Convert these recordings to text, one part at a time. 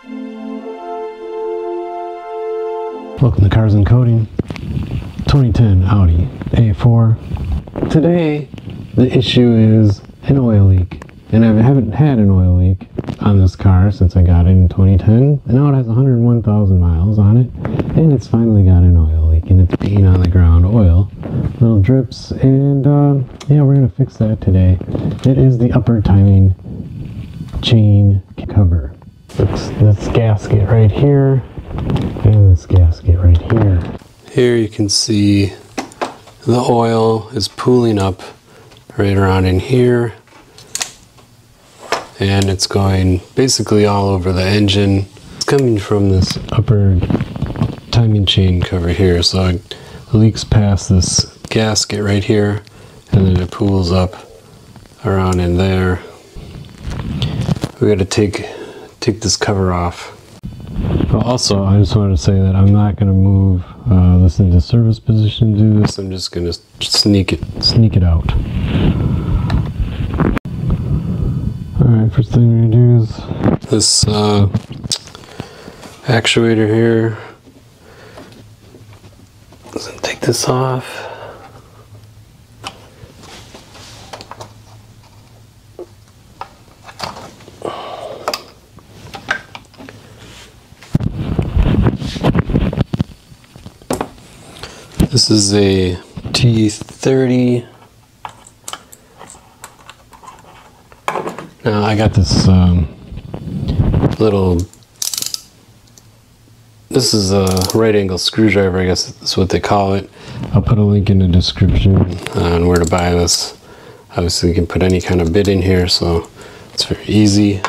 Welcome to Cars and Coding. 2010 Audi A4. Today the issue is an oil leak, and I haven't had an oil leak on this car since I got it in 2010, and now it has 101,000 miles on it, and it's finally got an oil leak, and it's being on the ground oil, little drips, and yeah, we're gonna fix that today. It is the upper timing chain cover. It's this gasket right here, and this gasket right here. Here you can see the oil is pooling up right around in here, and it's going basically all over the engine. It's coming from this upper timing chain cover here, so it leaks past this gasket right here, and then it pools up around in there. We got to take this cover off. Also, I just wanted to say that I'm not going to move this into service position to do this. I'm just going to sneak it out. Alright, first thing we're going to do is this actuator here. Let's take this off. This is a T30. Now I got this this is a right angle screwdriver, I guess that's what they call it. I'll put a link in the description on where to buy this. Obviously you can put any kind of bit in here, so it's very easy.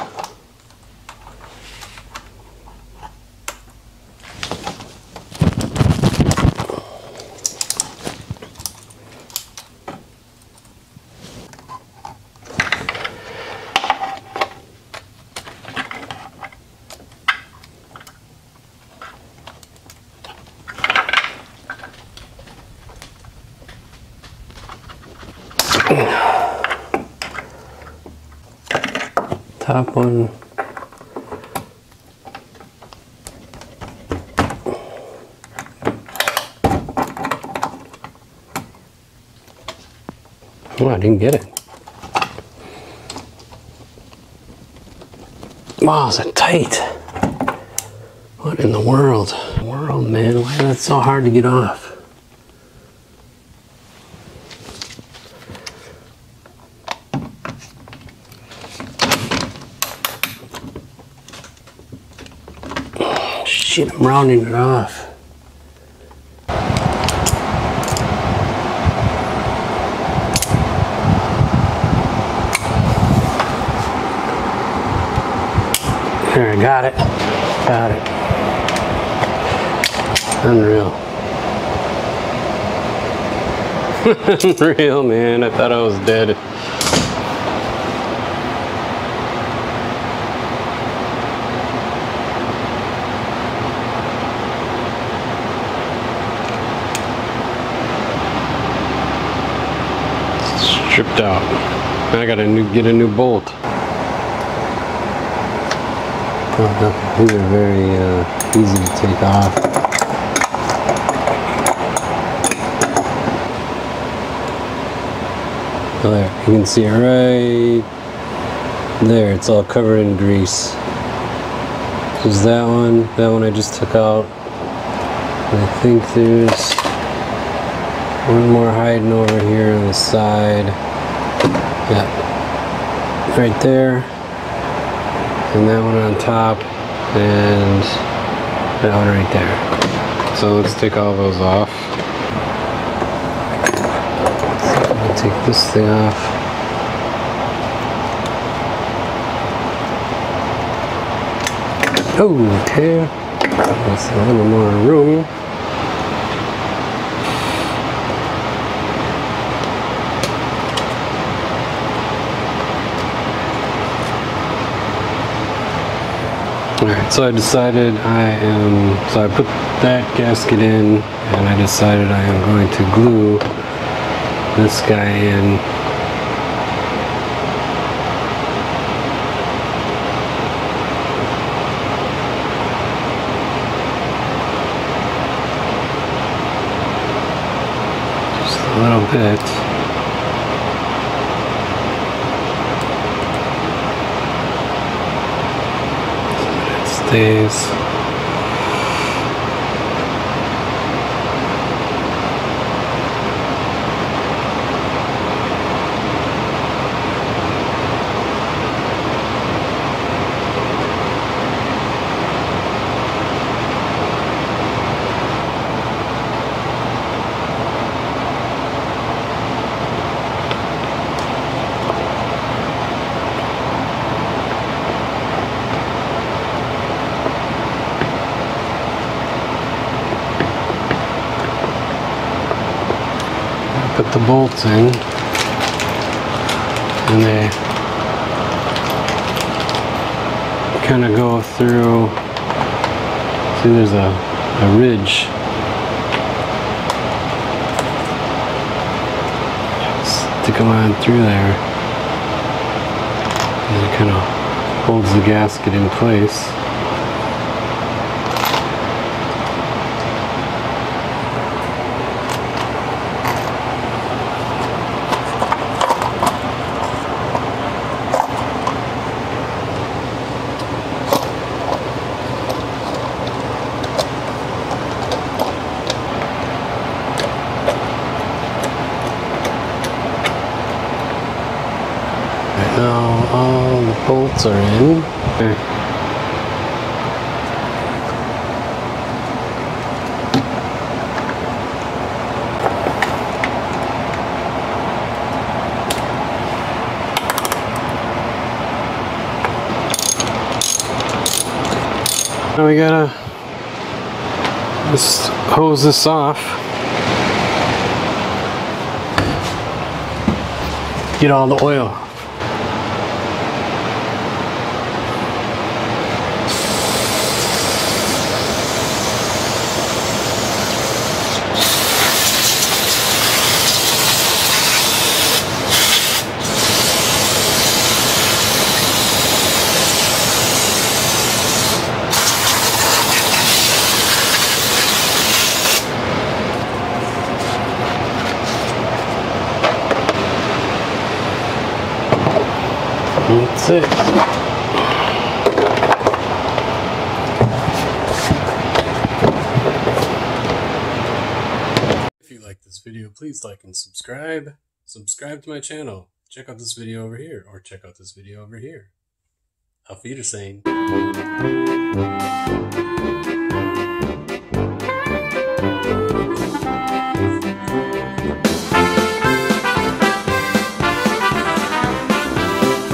Top one. Oh, I didn't get it. Wow, is it tight? What in the world? Man, why is that so hard to get off? Shit, I'm rounding it off. There, I got it. Got it. Unreal. Unreal, man. I thought I was dead. Stripped out. I gotta get a new bolt. Oh, these are very easy to take off. Oh, there, you can see it right there. It's all covered in grease. There's that one I just took out. And I think there's one more hiding over here on the side. Yeah, right there. And that one on top. And that one right there. So let's take all those off. So I'm gonna take this thing off. Okay. That's a little more room. Alright, so I decided so I put that gasket in, and I decided I am going to glue this guy in. fit. It stays. Put the bolts in, and they kind of go through. See, there's a ridge. Stick them on through there, and it kind of holds the gasket in place. Now all the bolts are in. Okay. Now we gotta just hose this off. Get all the oil. That's it. If you like this video, please like and subscribe. Subscribe to my channel. Check out this video over here, or check out this video over here. Auf Wiedersehen.